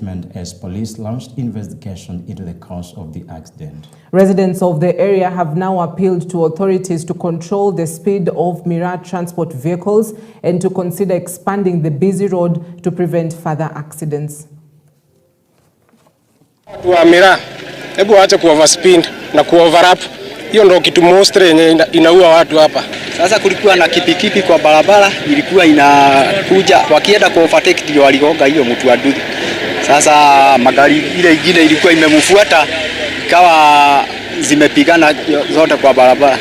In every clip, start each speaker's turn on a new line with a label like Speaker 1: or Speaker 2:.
Speaker 1: statement as police launched investigation into the cause of the accident.
Speaker 2: Residents of the area have now appealed to authorities to control the speed of Miraa transport vehicles and to consider expanding the busy road to prevent further accidents.
Speaker 3: Miraa, hebu waache overspeed na overlap. Hiyo ndio kitu mostre yenye inaua watu hapa.
Speaker 4: Sasa kulikuwa na kipikipi kwa barabara, ilikuwa inakuja wakienda kwa overtake ndio waligonga hiyo mtu wa duthi. Sasa magari ile ingine ilikuwa imemfuata ikawa zimepigana zote kwa barabara.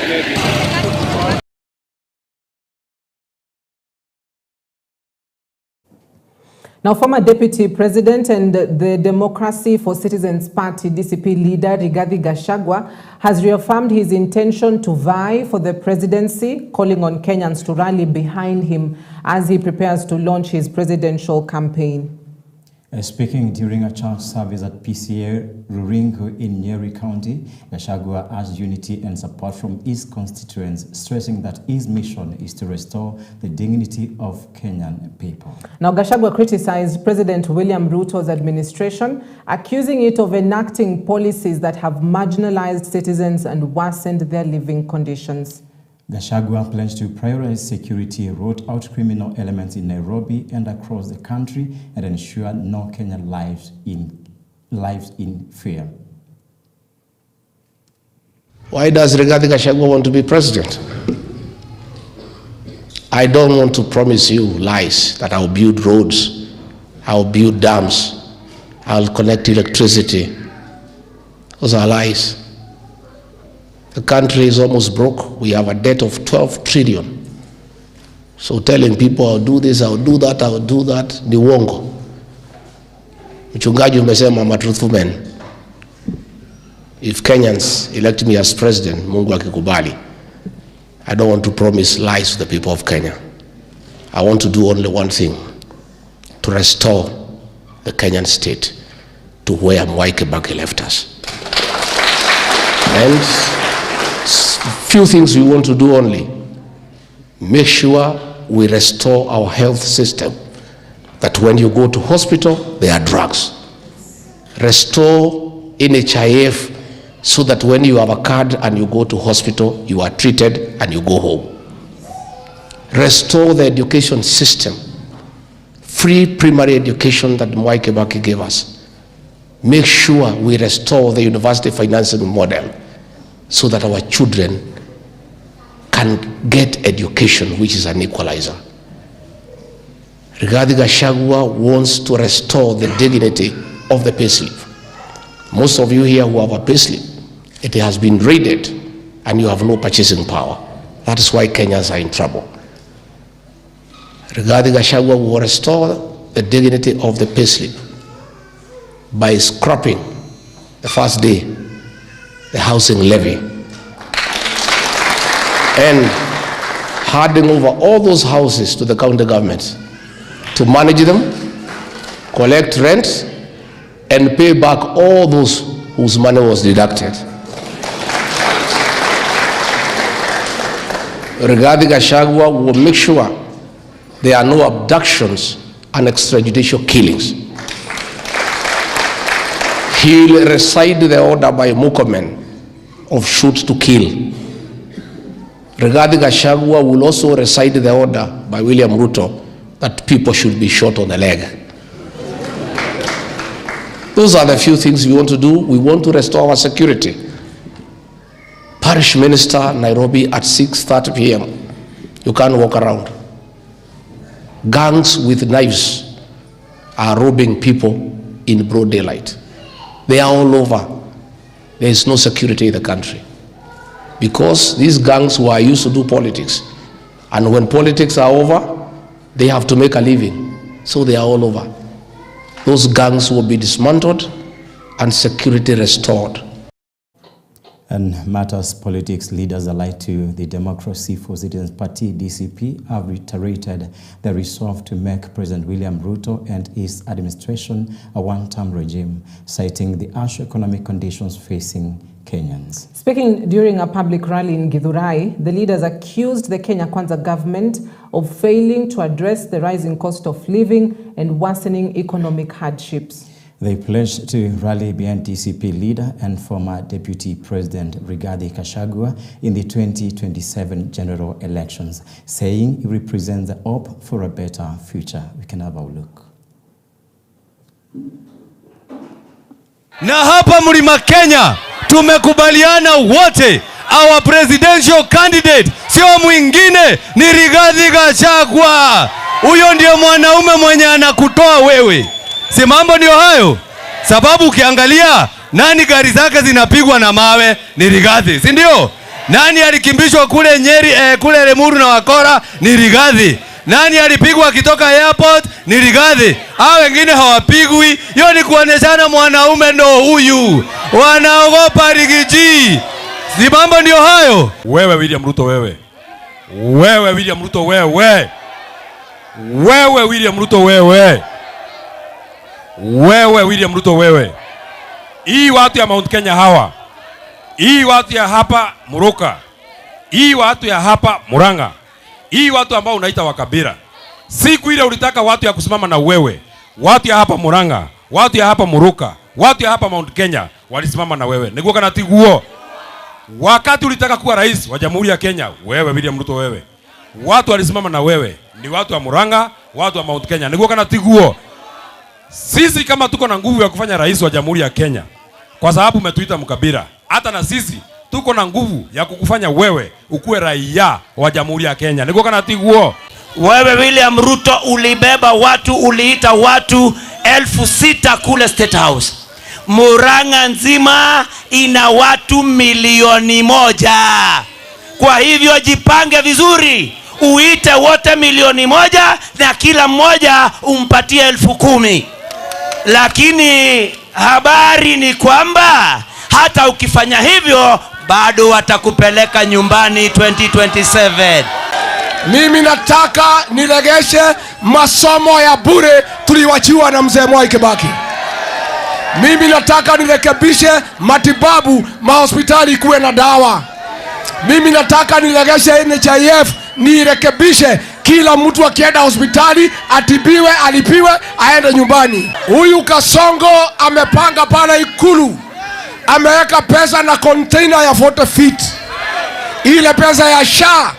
Speaker 2: Now, former Deputy President and the Democracy for Citizens Party DCP leader Rigathi Gachagua has reaffirmed his intention to vie for the presidency, calling on Kenyans to rally behind him as he prepares to launch his presidential campaign.
Speaker 1: Speaking during a church service at PCA Ruringo in Nyeri County, Gachagua urged unity and support from his constituents, stressing that his mission is to restore the dignity of Kenyan people. Now, Gachagua criticized President William Ruto's administration, accusing it of enacting policies that have marginalized citizens and worsened their living conditions. Gachagua plans to prioritize security, root out criminal elements in Nairobi and across the country, and ensure no Kenyan lives in fear.
Speaker 5: Why does Rigathi Gachagua want to be president? I don't want to promise you lies that I'll build roads, I'll build dams, I'll connect electricity. Those are lies. The country is almost broke. We have a debt of 12 trillion. So telling people I'll do this, I'll do that, I'll do that, ni uongo. Mchungaji umesema I'm a truthful man. If Kenyans elect me as president, Mungu akikubali, I don't want to promise lies to the people of Kenya. I want to do only one thing, to restore the Kenyan state to where Mwai Kibaki left us. And few things we want to do only. Make sure we restore our health system, that when you go to hospital, there are drugs. Restore NHIF so that when you have a card and you go to hospital, you are treated and you go home. Restore the education system, free primary education that Mwai Kibaki gave us. Make sure we restore the university financing model so that our children can get education, which is an equalizer. Rigathi Gachagua wants to restore the dignity of the payslip. Most of you here who have a payslip, it has been raided and you have no purchasing power. That is why Kenyans are in trouble. Rigathi Gachagua will restore the dignity of the payslip by scrapping the first day the housing levy and handing over all those houses to the county government to manage them, collect rent, and pay back all those whose money was deducted. Rigathi Gachagua will make sure there are no abductions and extrajudicial killings. He'll rescind the order by Murkomen of shoot to kill. Rigathi Gachagua will also rescind the order by William Ruto that people should be shot on the leg. Those are the few things we want to do. We want to restore our security. Parish Minister, Nairobi at 6:30 p.m. You can't walk around. Gangs with knives are robbing people in broad daylight. They are all over. There is no security in the country because these gangs were used to do politics, and when politics are over, they have to make a living, so they are all over. Those gangs will be dismantled and security restored.
Speaker 1: And matters politics leaders alike to the Democracy for Citizens Party, DCP, have reiterated their resolve to make President William Ruto and his administration a one-term regime, citing the harsh economic conditions facing Kenyans. Speaking during a public rally in Githurai, the leaders accused the Kenya Kwanza government of failing to address the rising cost of living and worsening economic hardships. They pledged to rally behind DCP leader and former Deputy President Rigathi Gachagua in the 2027 general elections, saying he represents the hope for a better future. We can have a look.
Speaker 6: Na hapa Mlima Kenya tumekubaliana wote, our presidential candidate sio mwingine ni Rigathi Gachagua. Huyo ndio mwanaume mwenye anakutoa wewe. Si mambo ndio hayo? Sababu ukiangalia nani gari zake zinapigwa na mawe ni Rigathi, si ndio? Nani alikimbishwa kule Nyeri kule Lemuru na wakora ni Rigathi. Nani alipigwa akitoka airport ni Rigathi. Hao wengine hawapigwi. Hiyo ni kuoneshana mwanaume ndo huyu. Wanaogopa Rigiji. Si mambo ndio hayo? Wewe William Ruto wewe. Wewe William Ruto wewe. Wewe William Ruto wewe. Wewe William Ruto wewe. Hii watu ya Mount Kenya hawa. Hii watu ya hapa Muruka. Hii watu ya hapa Muranga. Hii watu ambao unaita Wakabira. Siku ile ulitaka watu ya kusimama na wewe. Watu ya hapa Muranga, watu ya hapa Muruka, watu ya hapa Mount Kenya walisimama na wewe. Nikuwa kana tiguo. Wakati ulitaka kuwa rais wa Jamhuri ya Kenya, wewe William Ruto wewe. Watu walisimama na wewe. Ni watu wa Muranga, watu wa Mount Kenya. Nikuwa kana tiguo. Sisi kama tuko na nguvu ya kufanya rais wa Jamhuri ya Kenya, kwa sababu umetuita Mkabira, hata na sisi tuko na nguvu ya kukufanya wewe ukuwe raia wa Jamhuri ya Kenya. Niko kana tiguo.
Speaker 7: Wewe William Ruto ulibeba watu, uliita watu 6,000 kule State House. Murang'a nzima ina watu 1,000,000. Kwa hivyo jipange vizuri, uite wote 1,000,000 na kila mmoja umpatie 10,000. Lakini habari ni kwamba hata ukifanya hivyo bado watakupeleka nyumbani 2027.
Speaker 8: Mimi nataka niregeshe masomo ya bure tuliwachiwa na mzee Mwai Kibaki. Mimi nataka nirekebishe matibabu, mahospitali kuwe na dawa. Mimi nataka niregeshe NHIF, nirekebishe kila mtu akienda hospitali atibiwe, alipiwe, aende nyumbani. Huyu Kasongo amepanga pale Ikulu, ameweka pesa na container ya 40 feet. Ile pesa ya SHA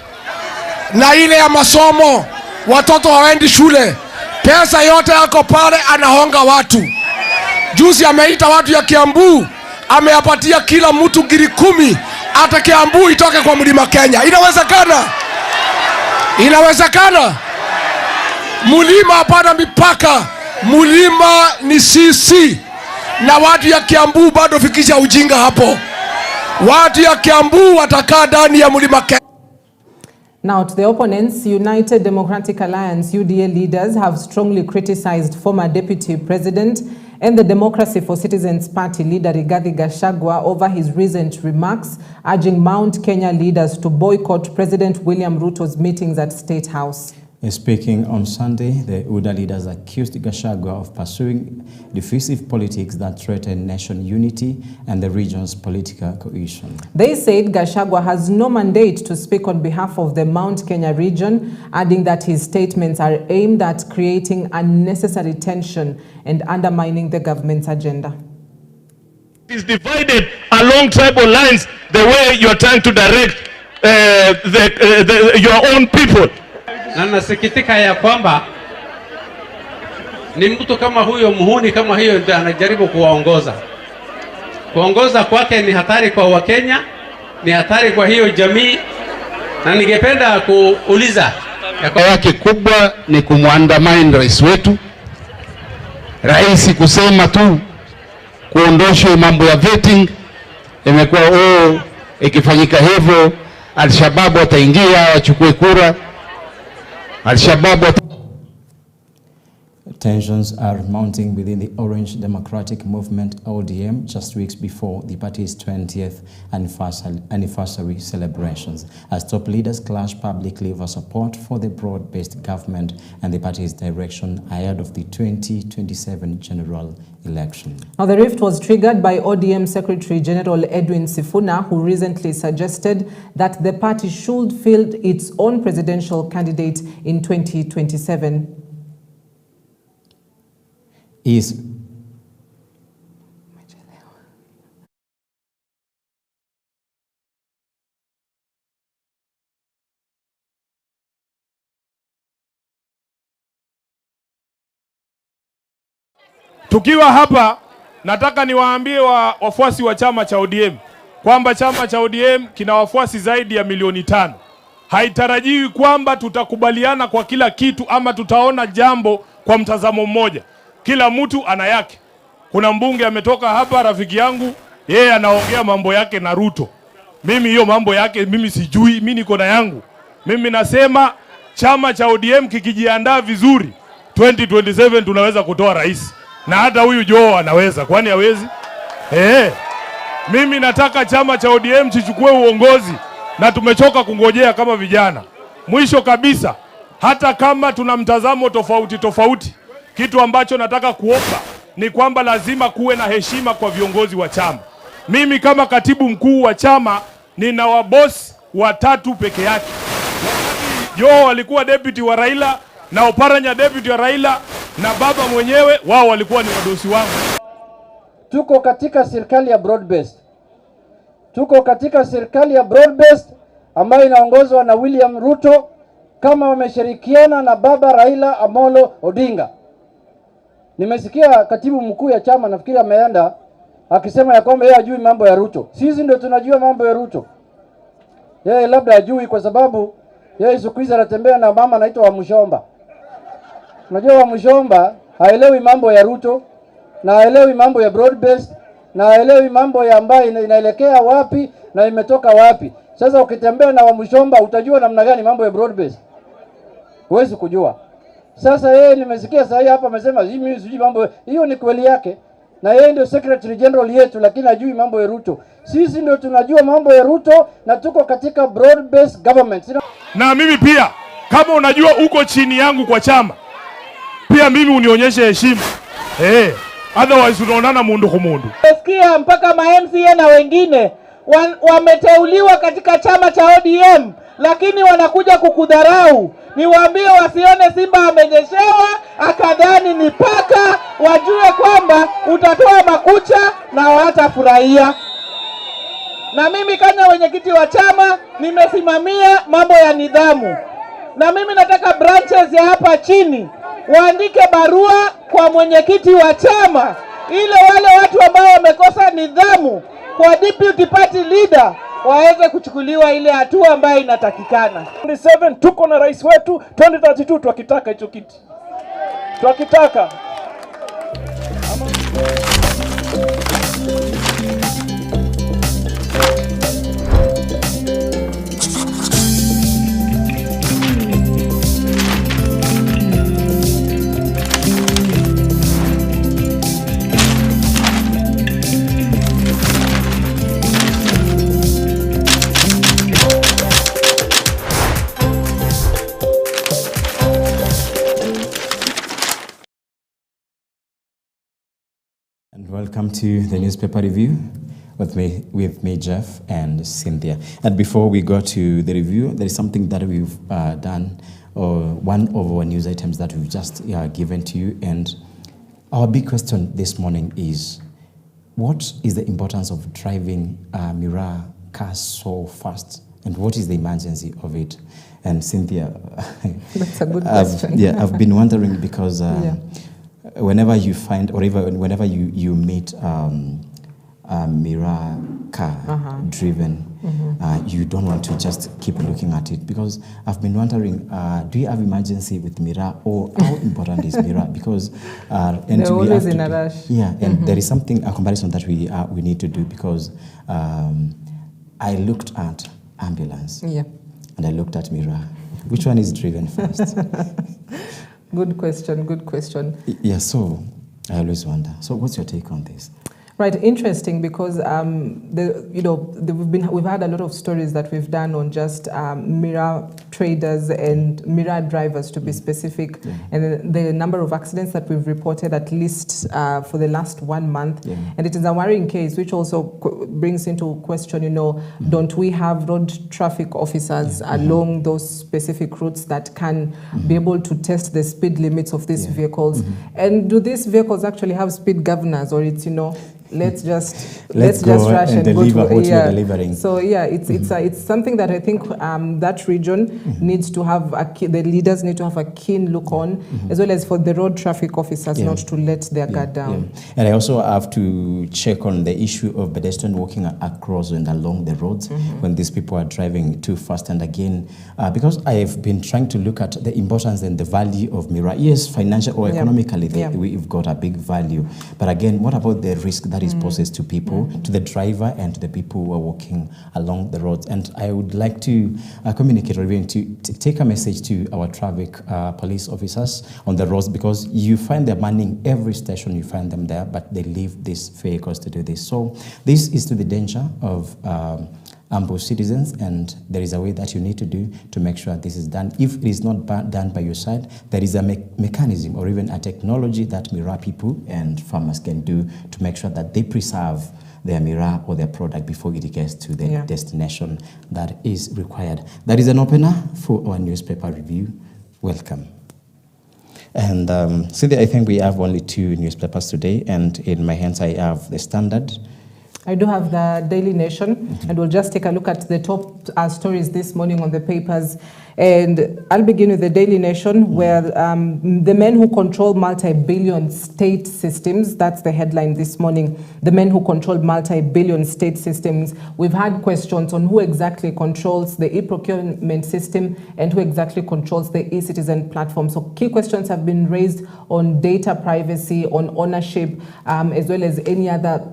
Speaker 8: na ile ya masomo, watoto hawaendi shule, pesa yote yako pale, anahonga watu. Juzi ameita watu ya Kiambu, ameyapatia kila mtu ngiri 10, hata Kiambu itoke kwa Mlima Kenya. Inawezekana? Inawezekana? Mlima hapana mipaka, mlima ni sisi. Na watu ya Kiambu bado fikisha ujinga hapo. Watu ya Kiambu watakaa ndani ya Mlima Kenya.
Speaker 2: Now to the opponents, United Democratic Alliance UDA leaders have strongly criticized former Deputy President and the Democracy for Citizens Party leader Rigathi Gachagua over his recent remarks, urging Mount Kenya leaders to boycott President William Ruto's meetings at State House.
Speaker 1: Speaking on Sunday, the UDA leaders accused Gachagua of pursuing divisive politics that threaten nation unity and the region's political cohesion.
Speaker 2: They said Gachagua has no mandate to speak on behalf of the Mount Kenya region, adding that his statements are aimed at creating unnecessary tension and undermining the government's agenda.
Speaker 9: It is divided along tribal lines the way you are trying to direct your own people.
Speaker 10: Na nasikitika ya kwamba ni mtu kama huyo, muhuni kama hiyo, ndio anajaribu kuwaongoza. Kuongoza kwake ni hatari kwa Wakenya, ni hatari kwa hiyo jamii, na ningependa kuuliza
Speaker 11: yake kubwa ni kumwandamana rais wetu. Rais kusema tu kuondoshe mambo ya vetting, imekuwa ikifanyika hivyo Al-Shabaab wataingia wachukue kura. Al-Shabaab.
Speaker 1: Tensions are mounting within the Orange Democratic Movement ODM just weeks before the party's 20th anniversary celebrations, as top leaders clash publicly over support for the broad-based government and the party's direction ahead of the 2027 general election. Now, the rift was triggered by ODM Secretary General Edwin Sifuna, who recently suggested that the party should field its own presidential candidate in 2027.
Speaker 12: Tukiwa hapa, nataka niwaambie wafuasi wa chama cha ODM kwamba chama cha ODM kina wafuasi zaidi ya milioni 5. Haitarajiwi kwamba tutakubaliana kwa kila kitu ama tutaona jambo kwa mtazamo mmoja. Kila mtu ana yake. Kuna mbunge ametoka hapa, rafiki yangu, yeye anaongea mambo yake na Ruto. Mimi hiyo mambo yake mimi sijui, mimi niko na yangu. Mimi nasema chama cha ODM kikijiandaa vizuri, 2027 tunaweza kutoa rais. Na hata huyu Joe anaweza, kwani hawezi? Mimi nataka chama cha ODM chichukue uongozi na tumechoka kungojea kama vijana. Mwisho kabisa, hata kama tuna mtazamo tofauti, kitu ambacho nataka kuomba ni kwamba lazima kuwe na heshima kwa viongozi wa chama. Mimi kama katibu mkuu wa chama nina wabosi 3 peke yake. Joe alikuwa deputy wa Raila na Oparanya deputy wa Raila na baba mwenyewe, wao walikuwa ni wadosi wangu.
Speaker 13: Tuko katika serikali ya broad based. Tuko katika serikali ya broad based ambayo inaongozwa na William Ruto kama wameshirikiana na baba Raila Amolo Odinga. Nimesikia katibu mkuu ya chama, nafikiri ameenda, akisema ya kwamba yeye hajui mambo ya Ruto. Sisi ndio tunajua mambo ya Ruto. Yeye labda hajui kwa sababu yeye siku hizi anatembea na mama anaitwa Wamushomba. Unajua Wamushomba haelewi mambo ya Ruto, na haelewi mambo ya broad based, na haelewi mambo ya ambayo inaelekea wapi na imetoka wapi. Sasa ukitembea na Wamushomba utajua namna gani mambo ya broad based? Huwezi kujua. Sasa yeye nimesikia sasa hapa amesema mimi sijui mambo. Hiyo ni kweli yake. Na yeye ndio secretary general yetu, lakini hajui mambo ya Ruto. Sisi ndio tunajua mambo ya Ruto na tuko katika broad based government.
Speaker 12: Na mimi pia kama unajua uko chini yangu kwa chama, pia mimi unionyeshe heshima. Otherwise unaonana mundu kwa mundu.
Speaker 14: Nasikia mpaka ma-MCA na wengine wameteuliwa katika chama cha ODM, lakini wanakuja kukudharau. Niwaambie wasione simba amenyeshewa akadhani ni paka, wajue kwamba utatoa makucha na watafurahia. Na mimi kama mwenyekiti wa chama nimesimamia mambo ya nidhamu. Na mimi nataka branches ya hapa chini waandike barua kwa mwenyekiti wa chama ili wale watu ambao wamekosa nidhamu kwa deputy party leader waweze kuchukuliwa ile hatua ambayo inatakikana.
Speaker 15: 27 tuko na rais wetu, 2032 tukitaka hicho kiti. Tukitaka.
Speaker 1: And welcome to the newspaper review with me, Jeff and Cynthia. And before we go to the review, there is something that we've done, or one of our news items that we've just given to you. And our big question this morning is, what is the importance of driving Miraa cars so fast? And what is the emergency of it? And Cynthia,
Speaker 2: that's a good question.
Speaker 1: I've been wondering because whenever you find, or even whenever you meet a Miraa car driven, you don't want to just keep looking at it, because I've been wondering, do you have emergency with Miraa, or how important is Miraa? Because
Speaker 2: they're always in a rush.
Speaker 1: Yeah, and there is something, a comparison that we need to do, because I looked at ambulance and I looked at Miraa. Which one is driven first?
Speaker 2: Good question, good question.
Speaker 1: Yeah, so I always wonder. So what's your take on this?
Speaker 2: Right, interesting, because we've had a lot of stories that we've done on just Miraa traders and Miraa drivers, to be specific, and the number of accidents that we've reported, at least for the last 1 month, and it is a worrying case, which also brings into question, don't we have road traffic officers along those specific routes that can be able to test the speed limits of these vehicles, and do these vehicles actually have speed governors, or it's let's just
Speaker 1: go
Speaker 2: rush and
Speaker 1: deliver
Speaker 2: go to,
Speaker 1: what you're delivering.
Speaker 2: So yeah, it's something that I think that region needs to have the leaders need to have a keen look on, as well as for the road traffic officers not to let their guard down.
Speaker 1: And I also have to check on the issue of pedestrians walking across and along the roads when these people are driving too fast. And again, because I have been trying to look at the importance and the value of mirror. Yes, financial or economically, we've got a big value. But again, what about the risk that is posed to people, to the driver and to the people who are walking along the roads? And I would like to communicate or even to take a message to our traffic police officers on the roads, because you find them manning every station, you find them there, but they leave these vehicles to do this. So this is to the danger of ambush citizens, and there is a way that you need to do to make sure this is done. If it is not done by your side, there is a mechanism or even a technology that Mirror people and farmers can do to make sure that they preserve their Mirror or their product before it gets to the destination that is required. That is an opener for our newspaper review. Welcome. And Cynthia, I think we have only 2 newspapers today, and in my hands I have the Standard.
Speaker 2: I do have the Daily Nation, and we'll just take a look at the top stories this morning on the papers. And I'll begin with the Daily Nation, where the men who control multi-billion state systems, that's the headline this morning, the men who control multi-billion state systems. We've had questions on who exactly controls the e-procurement system and who exactly controls the e-citizen platform. So key questions have been raised on data privacy, on ownership, as well as any other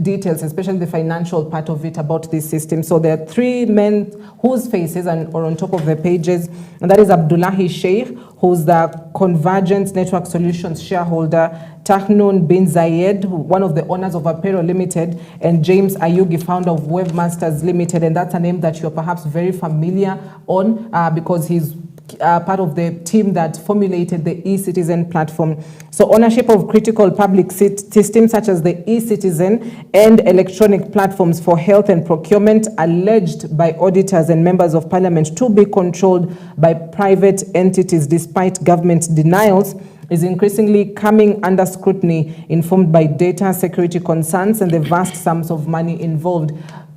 Speaker 2: details, especially the financial part of it about this system. So there are 3 men whose faces are on top of the pages, and that is Abdullahi Sheikh, who's the Convergence Network Solutions shareholder, Tahnoon bin Zayed, one of the owners of Apparel Limited, and James Ayugi, founder of Webmasters Limited. And that's a name that you're perhaps very familiar on because he's part of the team that formulated the e-citizen platform. So ownership of critical public systems such as the e-citizen and electronic platforms for health and procurement, alleged by auditors and members of parliament to be controlled by private entities despite government denials, is increasingly coming under scrutiny, informed by data security concerns and the vast sums of money involved.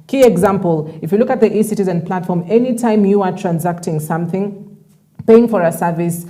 Speaker 2: Key example, if you look at the e-citizen platform, anytime you are transacting something, paying for a service,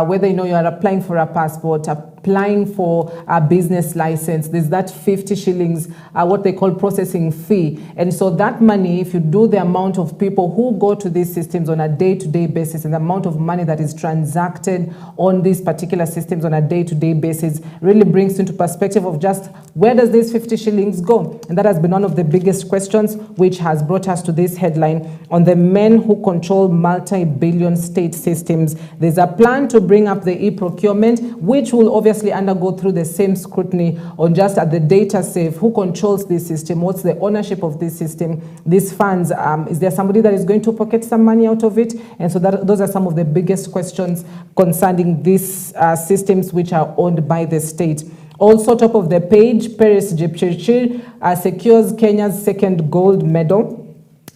Speaker 2: whether you are applying for a passport, applying for a business license, there's that 50 shillings, what they call processing fee. And so that money, if you do the amount of people who go to these systems on a day-to-day basis and the amount of money that is transacted on these particular systems on a day-to-day basis, really brings into perspective of just where does this 50 shillings go? And that has been one of the biggest questions, which has brought us to this headline on the men who control multi-billion state systems. There's a plan to bring up the e-procurement, which will obviously undergo through the same scrutiny on just at the data safe, who controls this system, what's the ownership of this system, these funds, is there somebody that is going to pocket some money out of it? And so those are some of the biggest questions concerning these systems which are owned by the state. Also top of the page, Paris Jepchirchir secures Kenya's 2nd gold medal.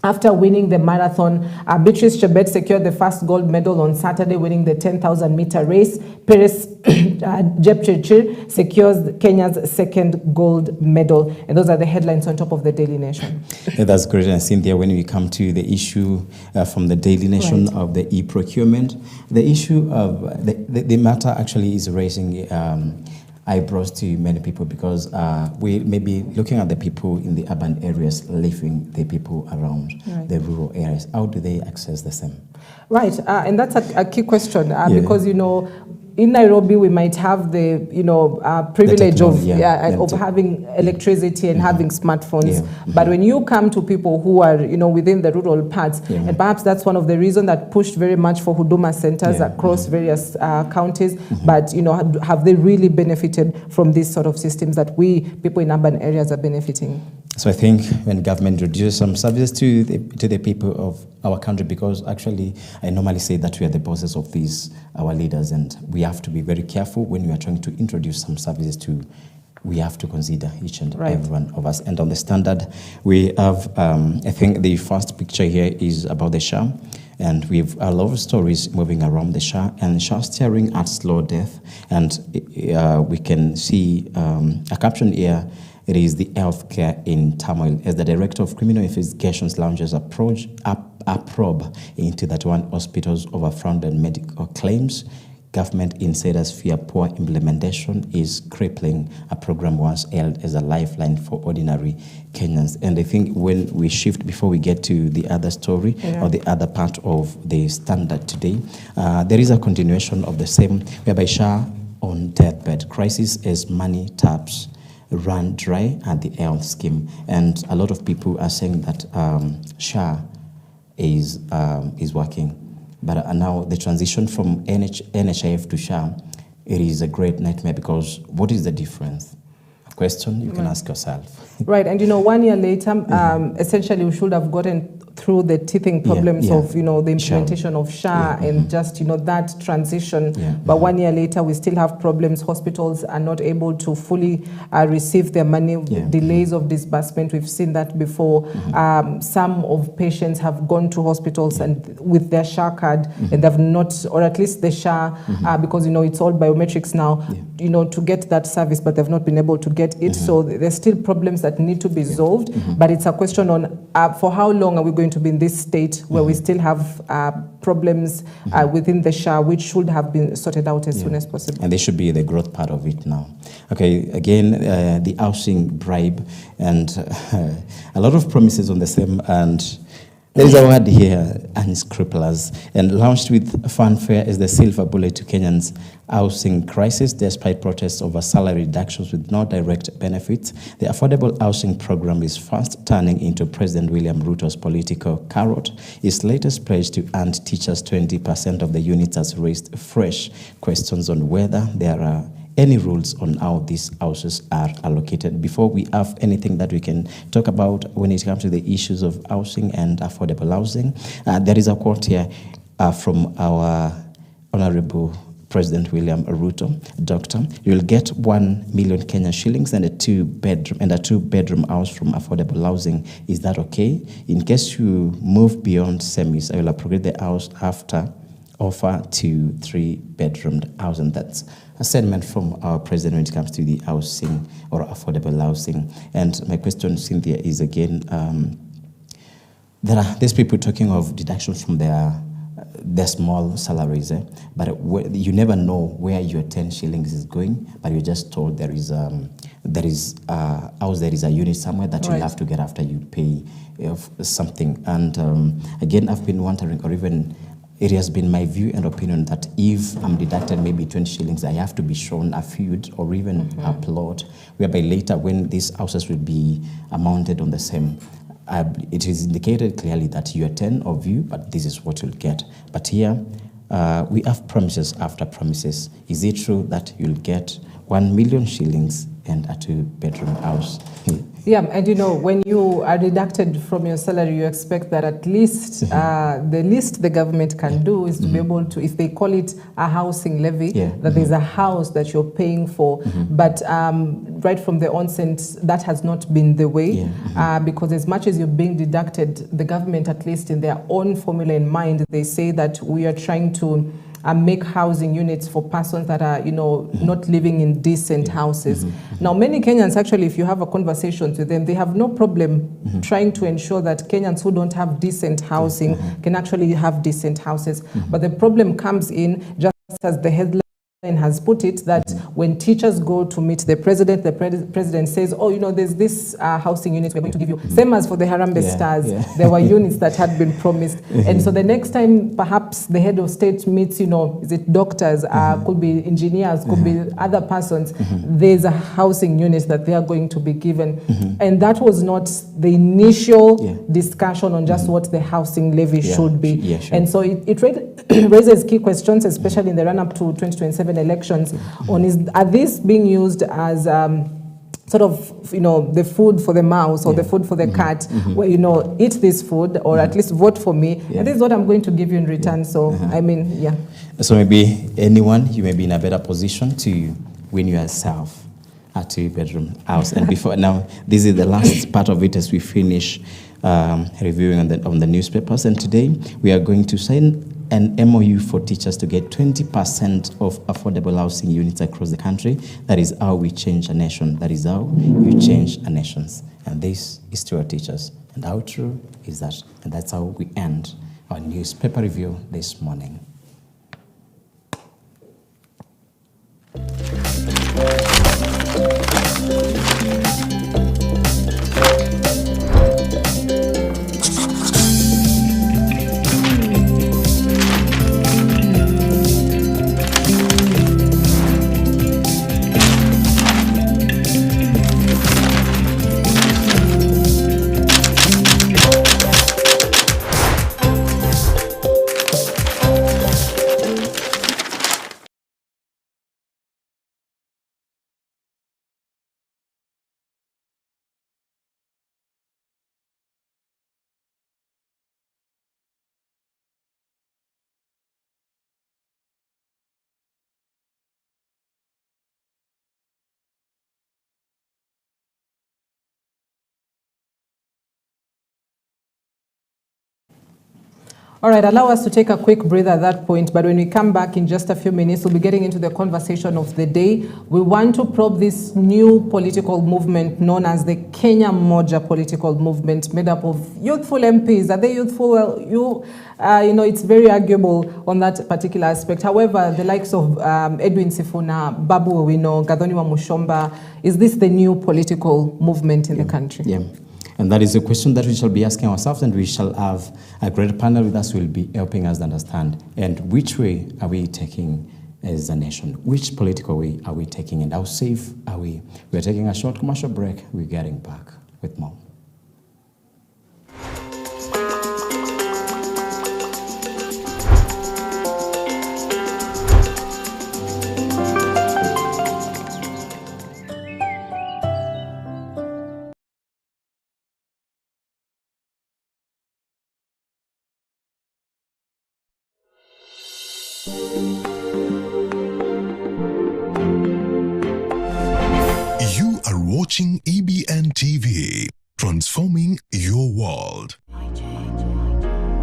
Speaker 2: After winning the marathon, Beatrice Chebet secured the first gold medal on Saturday, winning the 10,000-meter race. Paris Jepchirchir secures Kenya's 2nd gold medal. And those are the headlines on top of the Daily Nation.
Speaker 1: Yeah, that's great. And Cynthia, when we come to the issue from the Daily Nation of the e-procurement, the issue of the matter actually is raising eyebrows to many people, because we may be looking at the people in the urban areas, leaving the people around the rural areas. How do they access the same?
Speaker 2: Right, and that's a key question because, in Nairobi, we might have the, privilege of having electricity and having smartphones. But when you come to people who are, within the rural parts, and perhaps that's one of the reasons that pushed very much for Huduma centers across various counties. But, have they really benefited from these sort of systems that we, people in urban areas, are benefiting?
Speaker 1: So I think when government reduces some services to the people of our country, because actually I normally say that we are the bosses of these, our leaders, and we have to be very careful when we are trying to introduce some services to, we have to consider each and every one of us. And on the Standard, we have, I think the first picture here is about the SHA. And we've a lot of stories moving around the SHA, and SHA staring at slow death. And we can see a caption here. It is the healthcare in turmoil. As the Director of Criminal Investigations launches a probe into 31 hospitals overfunded medical claims, government insiders fear poor implementation is crippling a program once held as a lifeline for ordinary Kenyans. And I think when we shift, before we get to the other story or the other part of the standard today, there is a continuation of the same, whereby SHA on deathbed crisis as money taps run dry at the health scheme. And a lot of people are saying that SHA is working. But now the transition from NHIF to SHA, it is a great nightmare, because what is the difference? A question you can ask yourself.
Speaker 2: Right, and 1 year later, essentially we should have gotten through the teething problems of, the implementation of SHA and just, that transition. But 1 year later, we still have problems. Hospitals are not able to fully receive their money, delays of disbursement. We've seen that before. Some of patients have gone to hospitals and with their SHA card and they've not, or at least the SHA, because, it's all biometrics now, to get that service, but they've not been able to get it. So there's still problems that need to be solved, but it's a question on for how long are we going to be in this state where we still have problems within the SHA, which should have been sorted out as soon as possible.
Speaker 1: And this should be the growth part of it now. Okay, again, the housing bribe and a lot of promises on the same, and there is a word here, unscrupulous, and launched with fanfare as the silver bullet to Kenyans' housing crisis, despite protests over salary reductions with no direct benefits. The affordable housing program is fast turning into President William Ruto's political carrot. His latest pledge to earn teachers 20% of the units has raised fresh questions on whether there are any rules on how these houses are allocated. Before we have anything that we can talk about when it comes to the issues of housing and affordable housing, there is a quote here from our Honorable President William Ruto, Doctor. You'll get 1 million Kenya shillings and a two-bedroom house from affordable housing. Is that okay? In case you move beyond semis, I will upgrade the house after offer to 3-bedroomed house. And that's a statement from our president when it comes to the housing or affordable housing. And my question, Cynthia, is again, there's people talking of deductions from their small salaries, but you never know where your 10 shillings is going, but you're just told there is a unit somewhere that you have to get after you pay something. And again, I've been wondering, or even it has been my view and opinion that if I'm deducted maybe 20 shillings, I have to be shown a field or even a plot, whereby later when these houses will be mounted on the same, it is indicated clearly that you are 10 of you, but this is what you'll get. But here, we have promises after promises. Is it true that you'll get 1 million shillings and a 2-bedroom house?
Speaker 2: Yeah, and when you are deducted from your salary, you expect that at least the least the government can do is to be able to, if they call it a housing levy, that there's a house that you're paying for. But right from the onset, that has not been the way, because as much as you're being deducted, the government, at least in their own formula in mind, they say that we are trying to make housing units for persons that are, not living in decent houses. Now, many Kenyans, actually, if you have a conversation with them, they have no problem trying to ensure that Kenyans who don't have decent housing can actually have decent houses. But the problem comes in, just as the headline has put it, that when teachers go to meet the president says, there's this housing unit we're going to give you. Same as for the Harambee Stars, there were units that had been promised. And so the next time perhaps the head of state meets, is it doctors, could be engineers, could be other persons, there's a housing unit that they are going to be given. And that was not the initial discussion on just what the housing levy should be. And so it raises key questions, especially in the run-up to 2027 elections, are these being used as sort of, the food for the mouse or the food for the cat, where, eat this food or at least vote for me, and this is what I'm going to give you in return. So, I mean,
Speaker 1: So maybe anyone, you may be in a better position to win yourself a 2-bedroom house. And before now, this is the last part of it as we finish reviewing on the newspapers, and today we are going to sign an MOU for teachers to get 20% of affordable housing units across the country. That is how we change a nation. That is how you change a nation. And this is to our teachers. And how true is that? And that's how we end our newspaper review this morning.
Speaker 2: All right, allow us to take a quick breather at that point, but when we come back in just a few minutes, we'll be getting into the conversation of the day. We want to probe this new political movement known as the Kenya Moja political movement, made up of youthful MPs. Are they youthful? Well, it's very arguable on that particular aspect. However, the likes of Edwin Sifuna, Babu Owino, Gathoni wa Mushomba, is this the new political movement in the country?
Speaker 1: Yeah. And that is a question that we shall be asking ourselves, and we shall have a great panel with us who will be helping us understand. And which way are we taking as a nation? Which political way are we taking, and how safe are we? We're taking a short commercial break. We're getting back with more.
Speaker 16: You are watching EBN TV, transforming your world.